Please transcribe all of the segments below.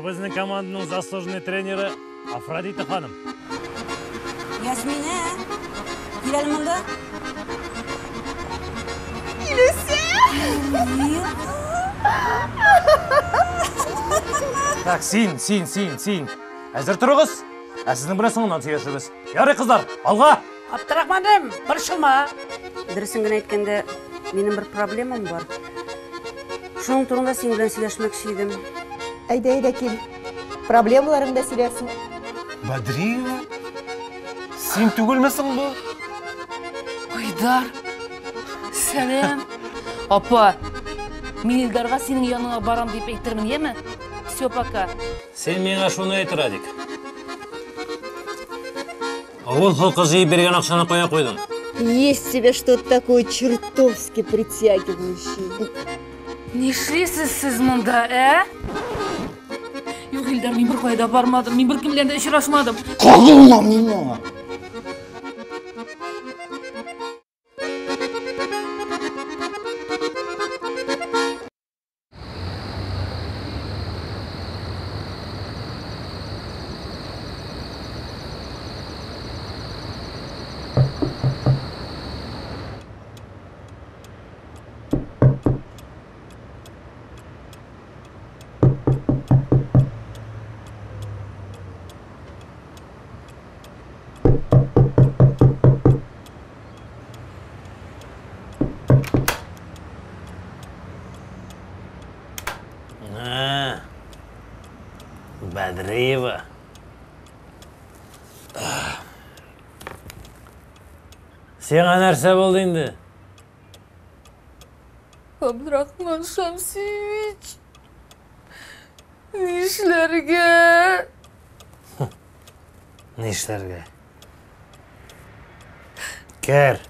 біздің команданың заслуженный тренері Афродита ханым. Ясмина, келел мұнда. Келесе! Так, син. Әзір тұрыңыз. Сіздің бірі соңынан сөйлесеміз. Ярай қыздар, алға! Абдрахманым, бір шылма. Дұрысын гына айтканда, менің бір проблемам бар. Шуның турында сен белән сөйләшмәкче идем. Айда кел. Проблемаларыңда сөйләсің. Бадриева? Сен түгелмесің бұл? Айдар, сәлем. Апа, мен Илдарға сенің яныңа барам деп әйтермін, еме? Все, пока. Сен меңа шуны айтыр, Адик. Ауыл халқы жиып берген ақшаны қоя қойдың. Есть тебе что-то такое чертовски притягивающее. Не ішлейсіз сіз мұнда, Yok Илдар, мен бір қойда бармадым, мен бір кімлерді ұшырашмадым. Қағылма мені! Бадриева. Сен нәрсе болды енді? Абдрахман Шамсиевич, нешлерге? Нешлерге? Кер.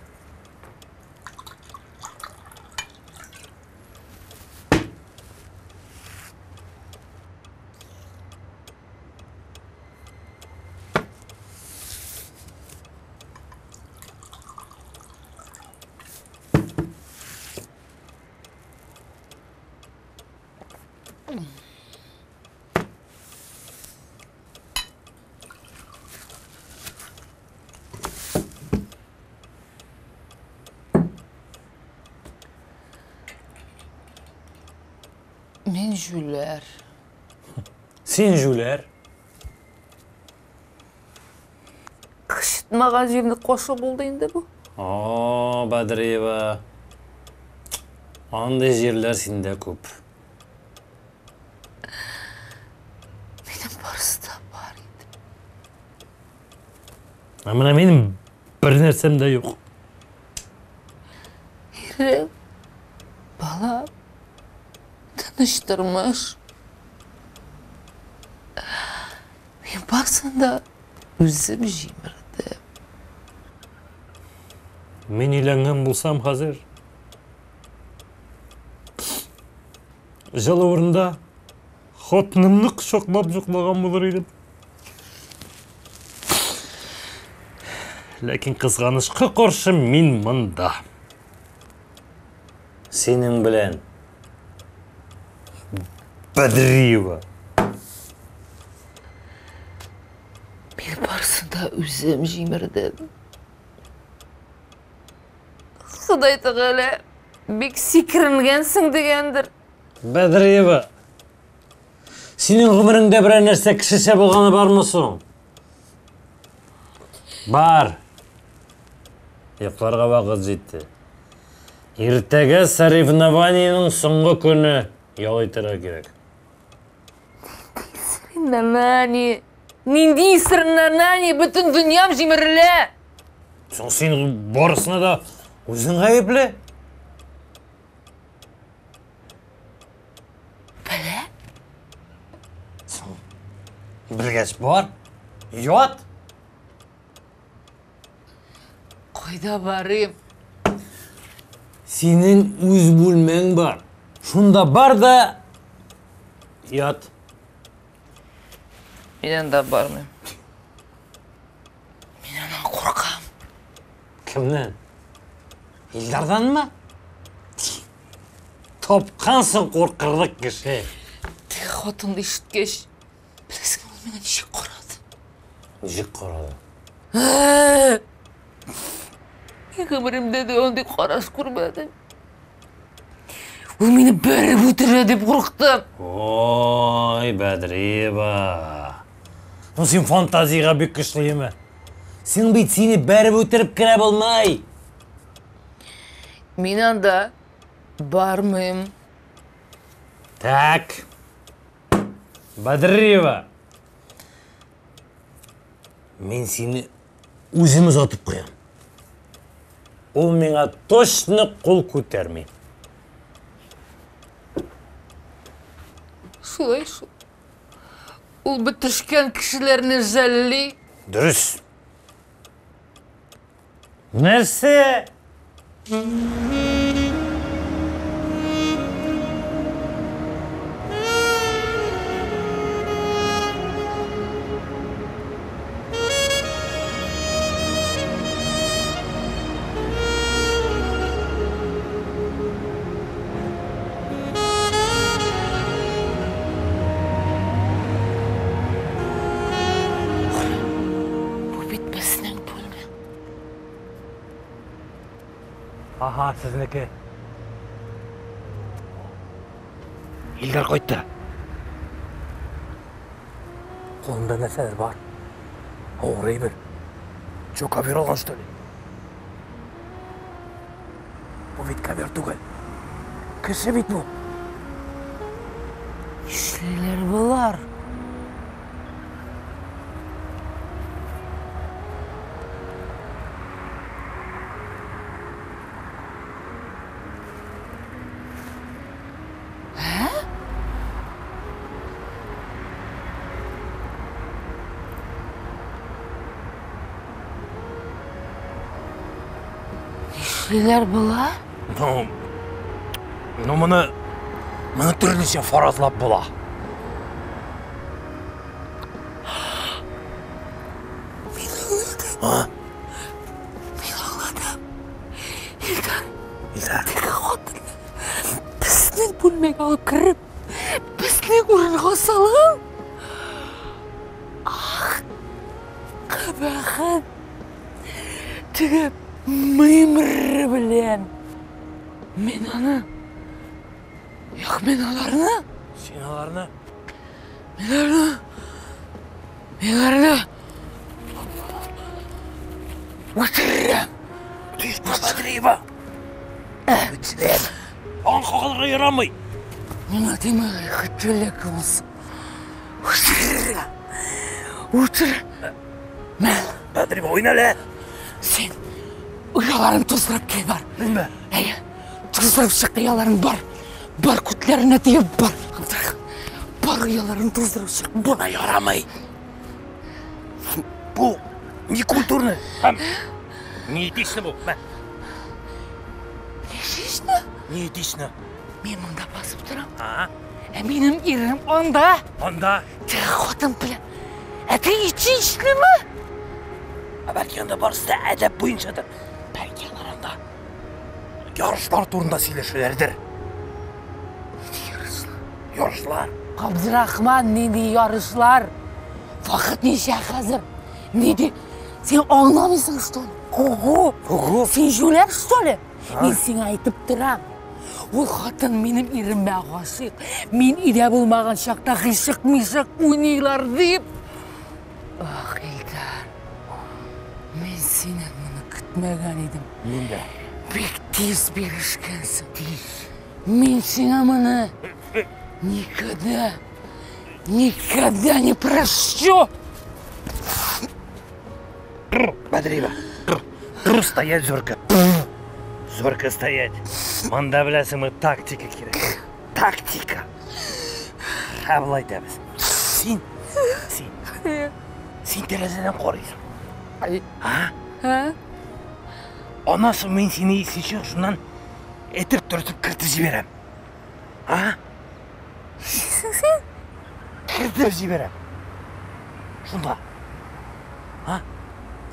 Мен Жүлер. Сен Жүлер? Қышытмаған жеріне қошы болды енді бұл. О, Бадриева. Андай жерлер сенде көп. Менің барысы да бар еді. Амына менің бір нәрсем де жоқ. Ерім, бала, тыныштырмаш. Мен басында өзім жемірді. Мен үйленген болсам қазір. Жылы орында хотынымны құшақтап жұқлаған болар едім. Ләкин қызғанышқа қарсы мен мұнда. Сенің білән. Бадриева. Мен барысында өзім жемірдім. Құдай тағала, бек секірінгенсің дегендір. Бадриева. Сенің ғұмырыңда бір нәрсе кішіше болғаны бар мұсың? Бар. Ұйықтарға уақыт жетті. Ертегі соревнованиенің соңғы күні ұялайтыра керек. Соревнование. Нендей соревнование, бүтін дүниям жемірлі. Соң сен барысына да өзің ғайыплы. Біле? Соң білгеш бар. Ұят. Қойда барым. Сенің өз бөлмең бар. Шунда бар да ұят. Менен да бармын. Мен анан қорқам. Кімнен? Илдардан ма? Топқансың қорқырлық кіші. Тек хотынды ішіткеш, meni jik ko'radi. Jik ko'radi. Men umrimda unday qarashib ko'rmadim. U meni berib o'tiradi deb qo'rqdim. Oy, Badrieva. Sen fantaziyaga bek kuchlimi? Sen bit seni berib o'tirib kira bo'lmay. Men anda barmim. Tak. Badrieva. Men seni o'zimiz otib qo'yam. U menga to'shni qo'l ko'tarmaydi. Şulay şu. Ul bitirishgan kishilarni zalli. Durust. Narsa? Bu bitmesining pulmi. Aha, sizniki. Ilgar qo'ydi. Qo'limda narsalar bor. O'g'riy bil. Cho'kavir olgan что ли? Bu bit kabir tugul. Kishi bit bu. İşliler bular. İşliler bular. Mana turlicha farazlab bo'la. Ilgar. Bizning bo'lmaga olib kirib, bizning o'ringa solib. Qabahat. Tugab mimri bilan. Men ana. Yo'q, men ularni. Sen ularni? Melarni. O'tiram. Badrieva. Bichlen. Onqoqilga yaramay. Nima demay, xijillik bo'lsin. O'tir. Men Badrieva o'ynala. sen uyalarını tozdurib kel bar. Nima? Ey, tozdurib chiq uyalarını bar. Bar kutlarına diye bar. Bar uyalarını tozdurib chiq. Buna yaramay. Bu ne kulturni? Ham. Ne etishni bu? Ne etishni? Men bunda basib turam. Ha? Benim erim onda. Onda Xotin bilan. Ati ishlimi? balki onda borisida adab bo'yichadir. Balki ularida yarışlar turunda siylashlardir. Yarışlar. Abdurahman neydi yarışlar? Vaqt necha hozir? Neydi? Sen anlamaysan что ли? Ого. Sen jo'lab что ли? Men senga aytib turam. U xotin mening erimga g'oshiq. Men ida bo'lmagan chaqda g'ishiq-mishiq o'ynaylar deb. Ah, Ilgar. Men seni buni kutmagan edim. Menda. Bek tez berishgansan. Men senga buni никогда не прощу. Badrieva. Стоять, Зорка. Зорка стоять. Manda bilasizmi, taktika kerak. Taktika. Qabul aytamiz. Sen derazadan qaraysan. Ha? Onasi men seni esishib shundan etib turtib kiritib beraman. Ha? Kiritib beraman. Shunda. Ha?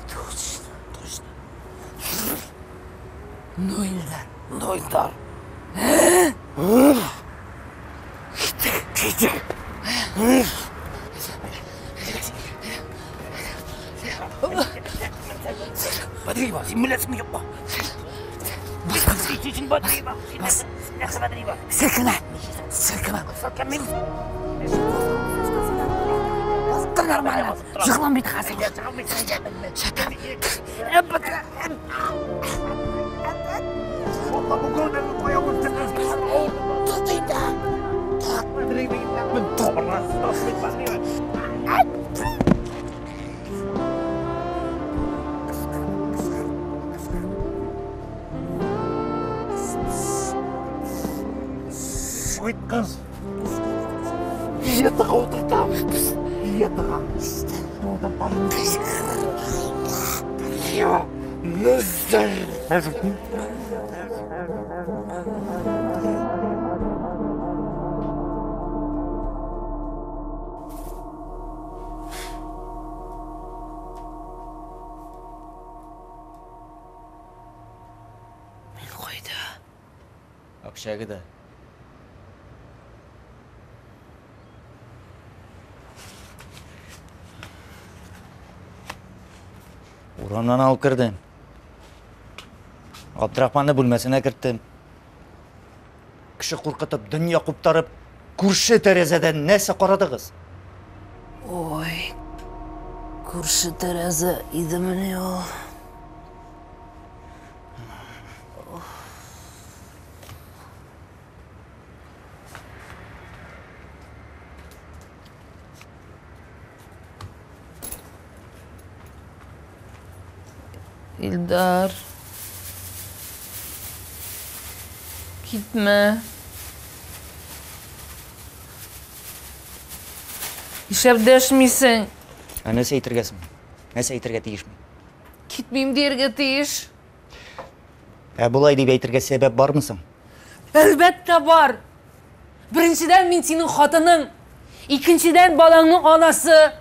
Точно. Ну, Ilgar. Noydar. Сен білесің бе? Сілкіме. Жығылмайды қазір. Қыз. Етіға отыртамыз. Етіға. Мен қойды. Общагыда. Урамнан алып кірдім. Абдрахманды бөлмесіне кірттім. Кіші қорқытып, дүния құптарып, көрші терезеден нәсі қарадығыз? Ой, көрші терезе иді міне ол. İldar. Gitme. İşep deşmeysin. Nәсе етіргесің? Нәсе етірге тиішмін? Gitmeyeyim derge deyiş. Бұлай деп етірге себеп бар мısın? Elbette var. Birinciden men senin xotinin. İkinciden balаңның anası.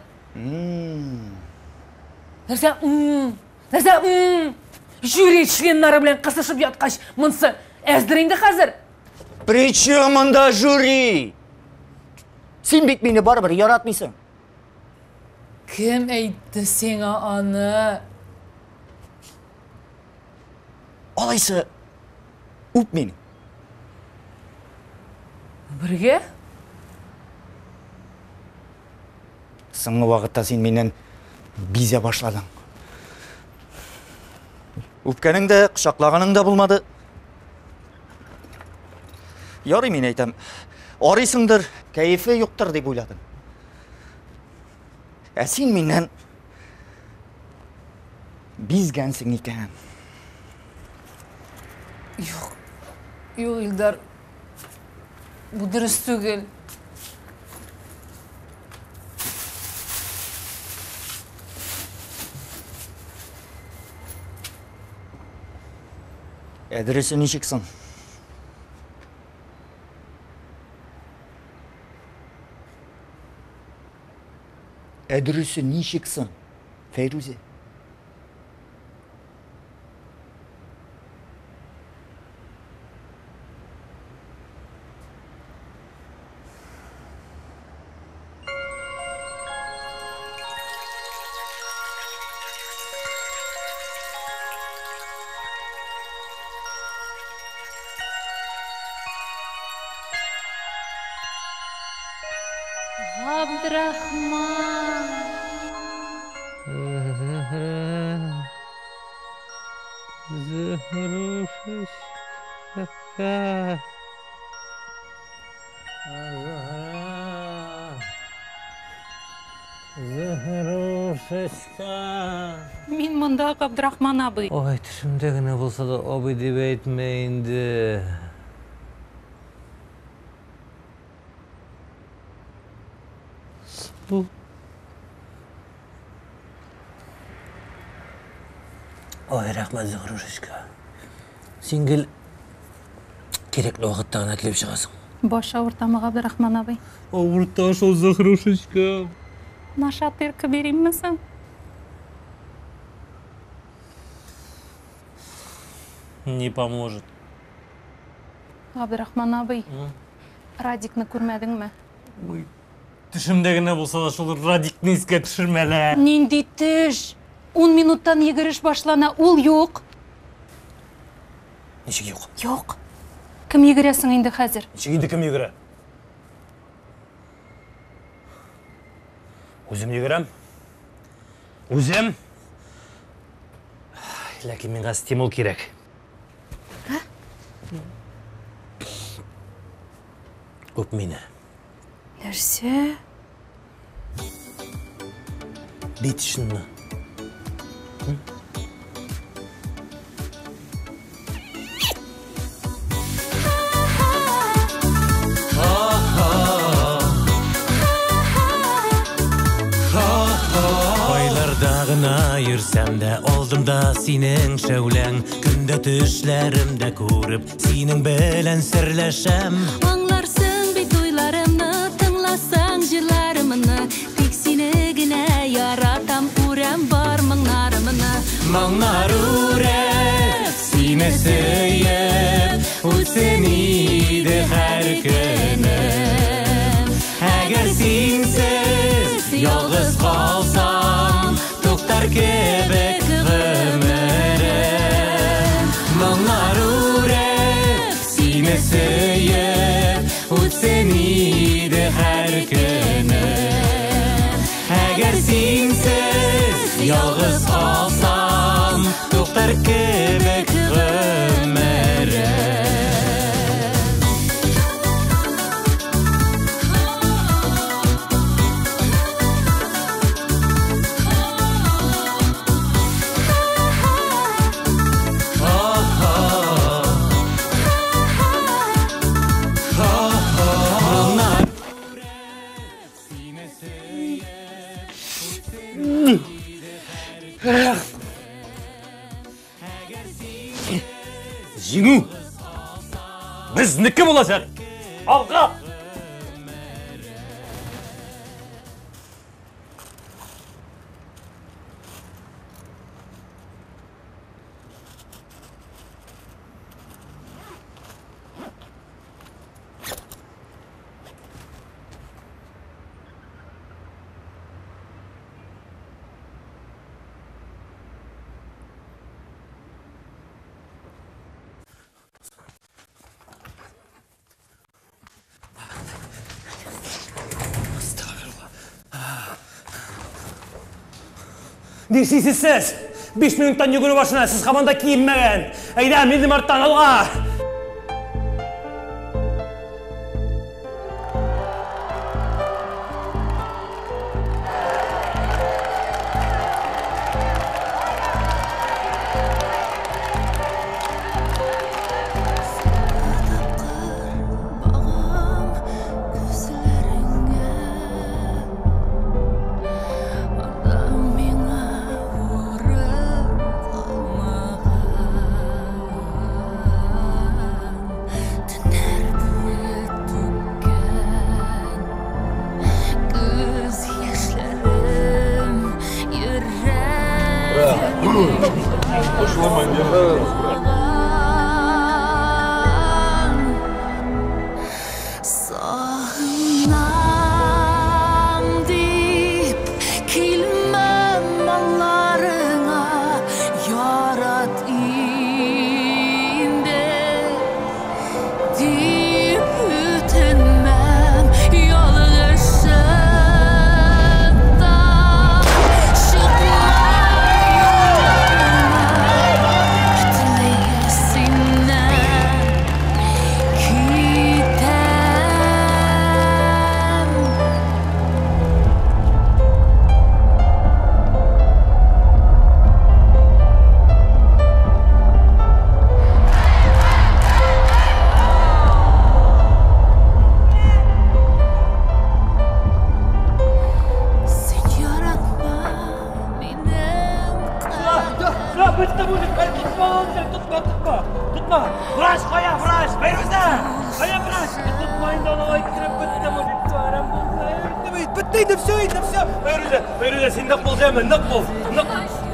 Нәрсе, жюри членлары білен қысышып ятқаш, мұнсы әздіріңді қазір. При чем мұнда жюри? Сен бет мені бар-бір яратмайсың. Кім әйтті сеңа аны? Алайсы, үп мені. Бірге? Сыңғы уақытта сен менен бизе башладың. Үпкенің де, құшақлағаның да болмады. Ярый мен айтам, арайсыңдыр, кәйефі жоқтыр деп ойладым. Сен менен безгенсің екен. Yok, İldar. Bu dürüst değil. Әдіресі нешексің? Әдіресі нешексің, Фейрузе? Abdurrahman. Мен мұнда Абдурахман абый. Ой, түшімдегіне болса да абый деп әйтмейінді. Ой, рахмат Зухрушечка. Сенгіл керекті уақыттағын әкеліп шығасың. Бош ауыртамық Абдурахман абый. Ауырта шол Зухрушечка. Нашатырка берейін мүсің? Не поможет. Абдурахман абый, Радикны көрмәдің ме? Түшімдегіне болса да шол Радикны іске түшірмәлі. Нендей түш? 10 минуттан йөгереш башлана, ул юк. Ничек юк? Юк. Кем йөгерәсең инде хәзер? Ничек инде кем йөгерә? Үзем йөгерәм. Үзем. Ләкин миңа стимул кирәк. Үп мине. Нәрсә? Бит шунны. Байлардагына йөрсәм дә, алдымда синең шәүләң, көндә төшләремдә күреп, синең белән серләшәм. Аңларсың бит уйларымны, тыңласаң җырларымны, тик сине генә яратам, күрәм бар моңнарымны. Моңнар үреп, сине сөеп, үтсен иде һәр көнем. Әгәр синсез ялгыз калсам, туктар кебек гомерем. Моңнар үреп, сине сөеп, үтсен иде һәр көнем. Әгәр синсез ялгыз калсам, туктар кебек гомерем. Җиңү! Безнеке булачак! Алга! Нисисіз сіз? 5 минуттан йөгерү башына, сіз команда киінмәгән. Әйдә, минем арттан алга! Фәйрүзә, син нык бул, җәме, нык бул.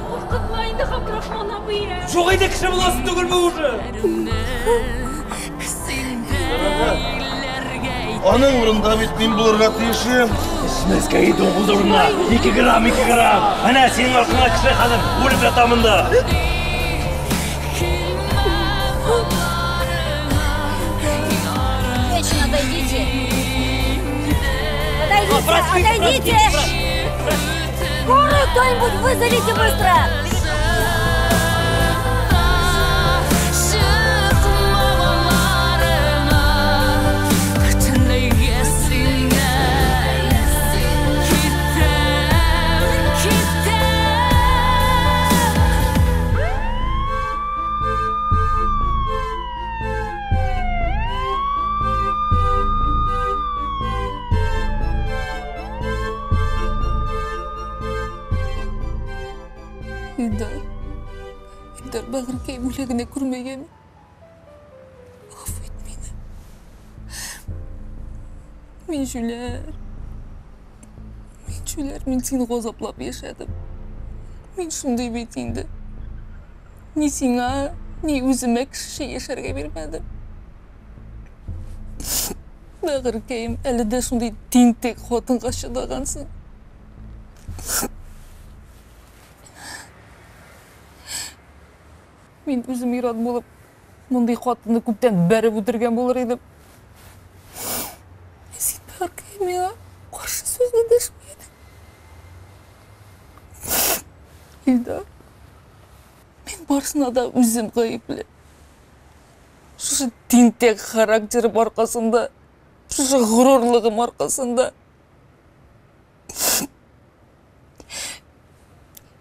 Куркытма инде, Габдрахман абый. Жук инде, кеше буласың түгелме уже? Син бәйләргә Аның урында бит мин булырга тиешем. Эчмәскә ит ул урынына. 2 грамм, 2 грамм. Әнә синең артыңа кеше хәзер үлеп ятамын да. Вечно отойдите. Отойдите! Скорую кто-нибудь вызовите быстро! Ilдар Bağırkay'ım өлегіне көрмеген. Ғафу ет мені. Мен Жүлер, мен сені қозаплап ешадым. Мен шындай бетіңді. Не сеңа, не өзіме кіші ешерге бермедім. Bağırkay'ым, әлі де шындай тентек қотынға шыдағансың. Мен өзім ирад болып, мұндай қатынды көптен бәрі өтірген болар едім. Сен Бағыркайым мені қаршы сөзге дәшмеді. Илдар, мен барысына да өзім ғайыплы. Шушы тентек характерім арқасында, шушы ғұрурлығым арқасында.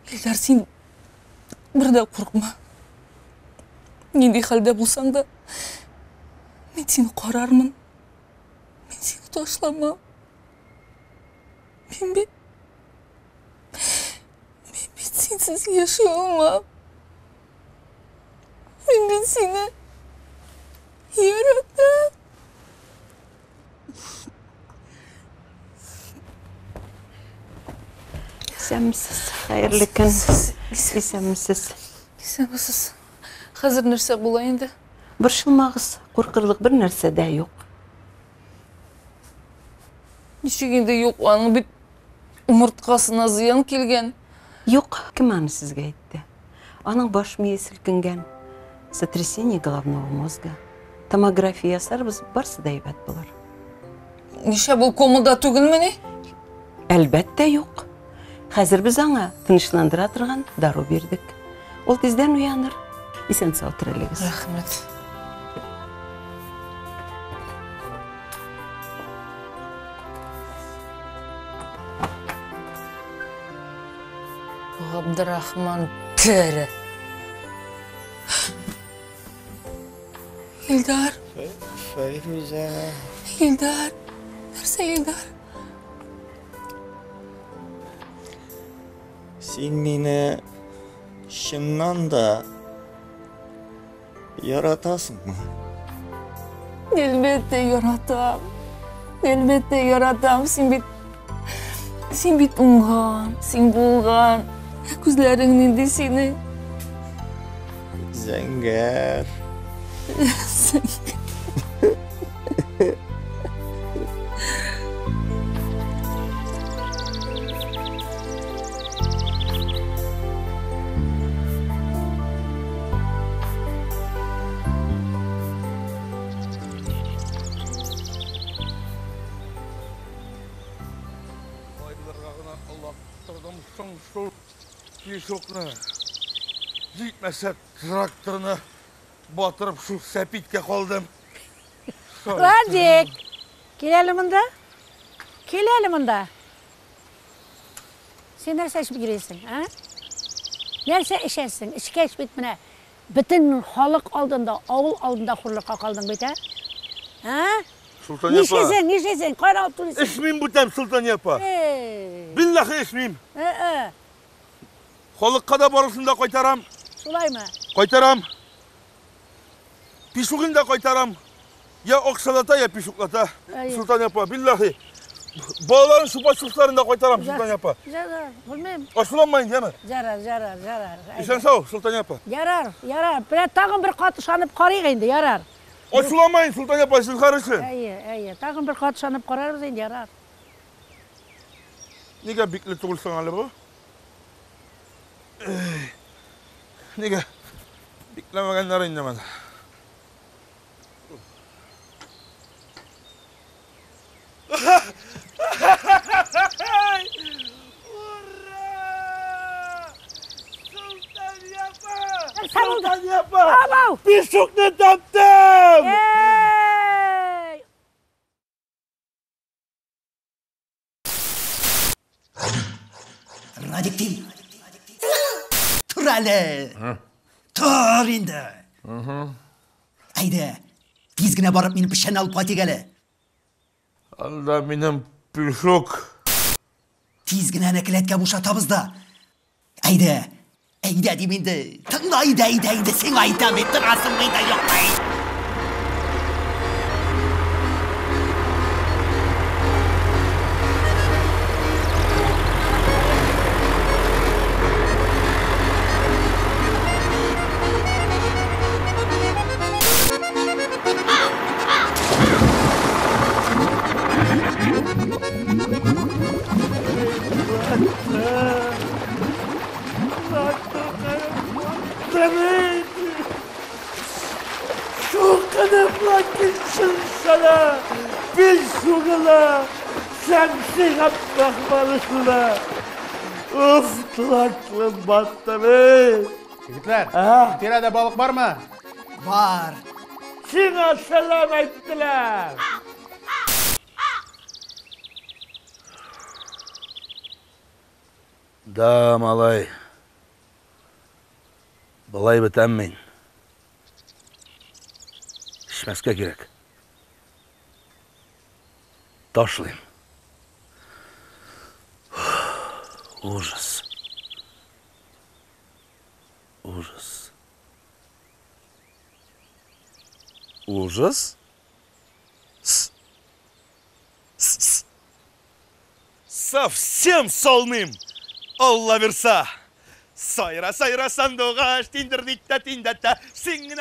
Илдар, сен бірде қорқма. Нендей халде болсаң да, мен сені қарармын. Мен сені ташламам. Мен бет сенсіз yaşай алмам. Мен бет сені яратам. Исәмсіз, қайырлы күн. Исәмсіз. Исәмсіз. Қазір нәрсе бола енді? Боршылмағыз, қорқырлық бір нәрсе дә жоқ. Нешегенде жоқ, аның бит умыртқасына зиян келген. Жоқ, кім аны сізге айтты? Аның баш миы сілкінген. Сотрясение головного мозга. Томография ясарбыз, барсы да әйбәт болар. Неше бұл комада түгіл мені? Әлбәттә жоқ. Хәзер біз аңа тынышландыра тұрған дару бердік. Ол тезден уяныр. Исән сау тірілігіз. Рахмет. Ғабдырахман тірі. Илдар. Файруза. Илдар. Нәрсе Илдар? Сен мені шыннан да яратасың мı? Elbette yaratam. Elbette yaratam. Sen bit ungan, sen bulgan. Gözlerinin de seni. Zəngər. Шоқны, жетмәсә тракторны батырып шу сәпитке қалдым. Радик, келелі мұнда? Келелі мұнда? Сен нәрсе ішіп кересің, а? Нәрсе ішесің, ішке ішпет міне. Бүтін халық алдында, ауыл алдында құрлыққа қалдың бет, а? Султан япа. Нешесің, қайра алып тұресің? Ішмейм бұтам, Султан япа. Биллахи ішмейм. Халыққа да барысында қайтарам. Солай ма? Қайтарам. Пишуғын да қайтарам. Я оқшалата, я пишуқлата. Султан япа, биллахи. Балаларын шупа-шуқтарында қайтарам, Султан япа. Жарар, білмейм. Ашуланмайын, деме? Жарар. Ишен сау, Султан япа. Ярар. Тағын бір қаты шанып қарайық енді, ярар. Açılamayın Sultan yapay siz karışın. Әйе, тағын бір қат шанып қарарбыз енді ярар. Nega bikli tuğulsan halı bu? Nega biklemegenler inlemedi. Sultan yapma! Bir sukne taptım! Radiktim. Tur hele. Tur indi. Haydi. Tezgine barıp benim pişen alıp hadi gele. Allah benim pişok. Tezgine nekiletke boşatabız da. Haydi. Haydi hadi bindi. Tın haydi. Sen haydi mi? Tırasın mıydı yok haydi. Şu kanımla gitsin sana. Bir sugula. Sensin bakmalısına. Of tulaklım battı be. Çocuklar, tirada balık var mı? Var. Sana selam ettiler. Da malay. Balay bitenmeyin. İçmezke gerek. Taşlayayım. Ужас. Ужас. Ужас? Совсем солным! Алла верса! Сайра сандуғаш, тиндір-дитта, сіңнің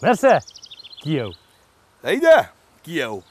Нәрсе? Кияу. Әйді, кияу.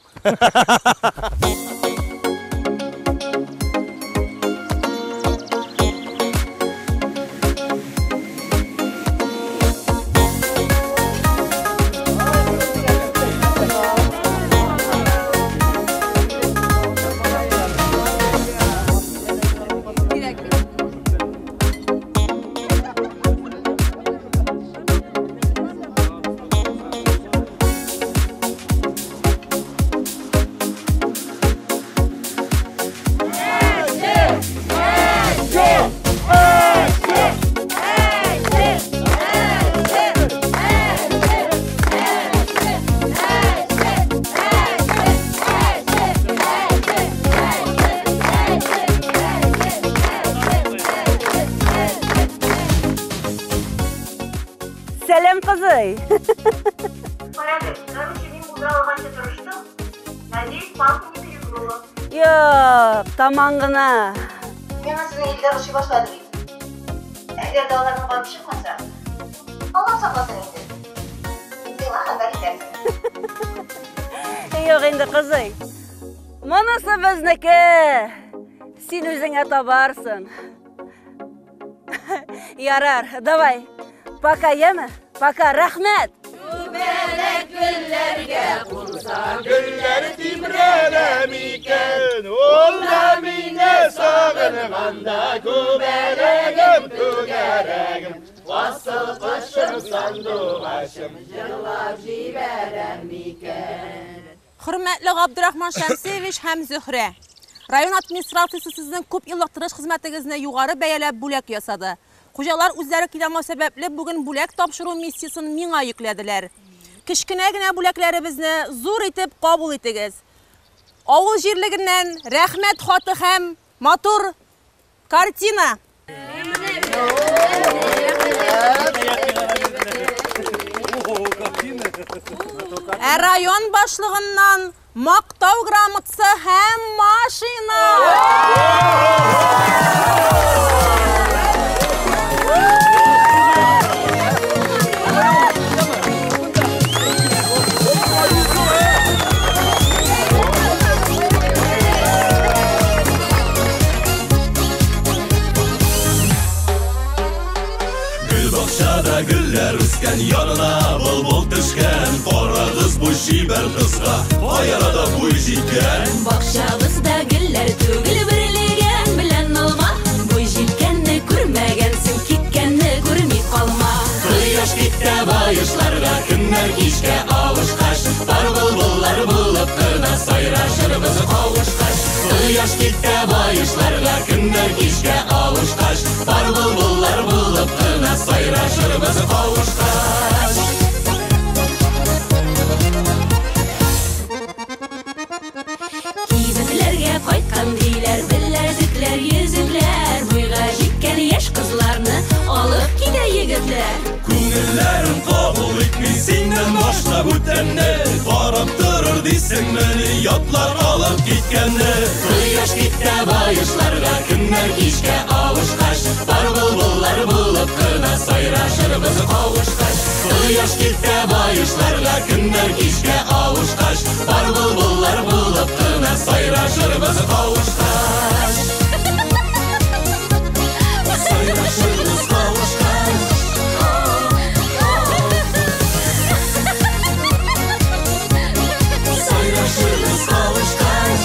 Selam kızı. Yok, tamam gına. Ben sizin ilgiler ışığı başladı. Eğer dağlarına barıp çıkmasa, Allah saklasın indi. Sen akılda gidersin. Yok indi kızı. Manası bizniki. Sen özüne tabarsın. Yarar, davay. Paka yeme, paka rahmet. Melek güllerge kursa Güller timrelemiken Ola mine sağırganda Kuberegim, kugeregim Vasıl kışım sanduğaşım Yıllar jiberemiken Hürmetli Abdurrahman Şemsiyeviç hem Zühre. Rayon administrasiyası sizin köp yıllık tırış hizmetinizne yukarı beyelep bulak yasadı. Kocalar üzeri kilama sebeple bugün bulak tapşırı missiyasını mina yüklediler. Kişkinegine bulaklarımızı zor etip kabul etiniz. Avul jirliginden rahmet hatı hem matur kartina. Район башлығынан мақтау грамотасы һәм машина. Бақшада гүлләр үскән, янына былбыл төшкән, қара қыз буй шибәр қызға, айарада буй җиткән. Бақшабызда гүлләр түгел берлеген белән алма, буй җиткәнне күрмәгәнсең, киткәнне күрми калма. Кояш китә байышларга, көннәр кичкә авышкач, бар былбыллар булып кына сайрашырбыз кавышкач. Кояш китә байышларга, көннәр кичкә авышкач, бар былбыллар булып кына сайрашырбыз кавышкач. Кибетләргә кайткан диләр, беләзекләр, йөзекләр, буйга җиткән яшь кызларны алып китә егетләр. Күңелләрем кабул итми синнән башка бүтәнне, карап торыр дисеңме, ятлар алып киткәнне. Кояш китә байышларга, көннәр кичкә авышкач, бар былбыллар булып кына сайрашырбыз кавышкач. Кояш китә байышларга, көннәр кичкә авышкач, бар былбыллар булып кына сайрашырбыз кавышкач. Сайрашырбыз кавышкач. Сайрашырбыз кавышкач.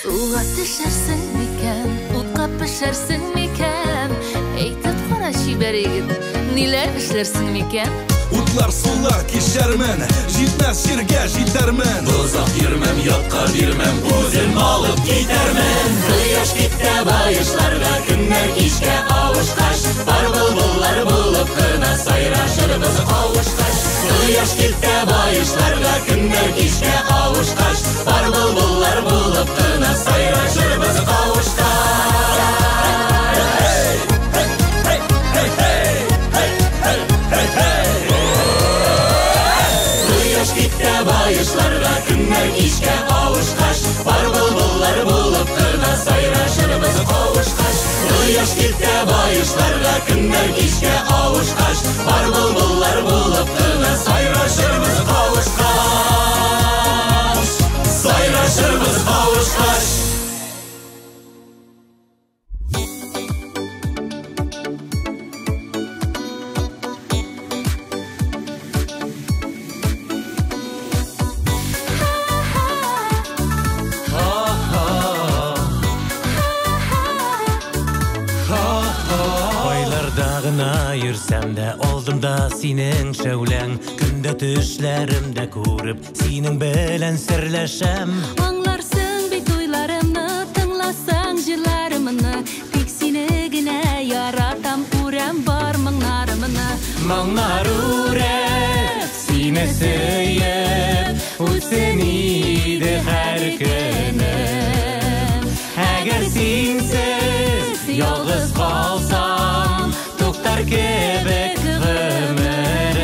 Суга төшәрсең микән, утка пешәрсең микән? Әйтеп кара шибәр егет, ниләр эшләрсең микән? Утлар сулар кишәрмен, җитмәс җиргә җитәрмен. Озак йөрмәм, ятка бирмәм, үзем алып китәрмен. Кояш китә байышларга, көннәр кичкә авышкач, бар былбыллар булып кына сайрашырбыз кавышкач. Кояш китә байышларга, көннәр кичкә авышкач, бар былбыллар булып кына сайрашырбыз кавышкач. Байышларга, көннәр кичкә авышкач, бар былбыллар булып кына сайрашырбыз кавышкач. Кояш китә байышларга, көннәр кичкә авышкач, бар былбыллар булып кына сайрашырбыз кавышкач. Сайрашырбыз кавышкач. Йөрсәм дә алдымда синең шәүләң, көндә төшләремдә күреп синең белән серләшәм. Аңларсың бит уйларымны, тыңласаң җырларымны, тик сине генә яратам, үрәм бар моңнарымны. Моңнар үрәп, сине сөеп, үтсен иде һәр көнем. Әгәр синсез ялгыз калсам, туктар кебек гомерем.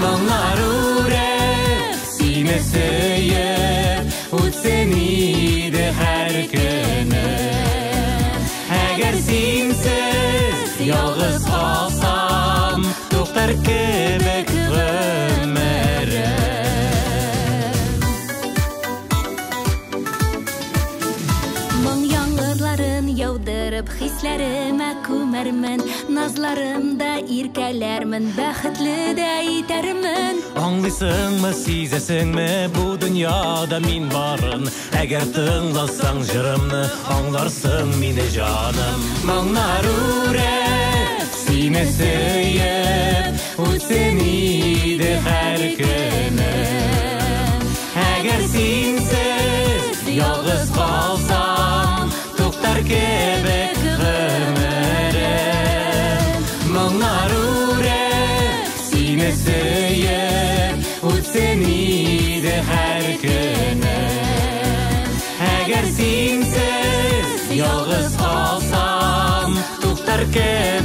Моңнар үрәп, сине сөеп, үтсен иде һәр көнем. Әгәр синсез ялгыз калсам, туктар кебек гомерем. Моң яңгырларын яудырып хисләремә күмәрмен, назларымда иркәләрмен, бәхетле дә итәрмен. Аңлыйсыңмы, сизәсеңме, бу дөньяда мин барын? Әгәр тыңласаң җырымны, аңларсың мине җаным. Моңнар үрәп, сине сөеп, үтсен иде һәр көнем. Әгәр синсез ялгыз калсам, туктар кебек гомерем. Моңнар үрәп, сине сөеп, үтсен иде һәр көнем. Әгәр синсез ялгыз калсам, туктар кебек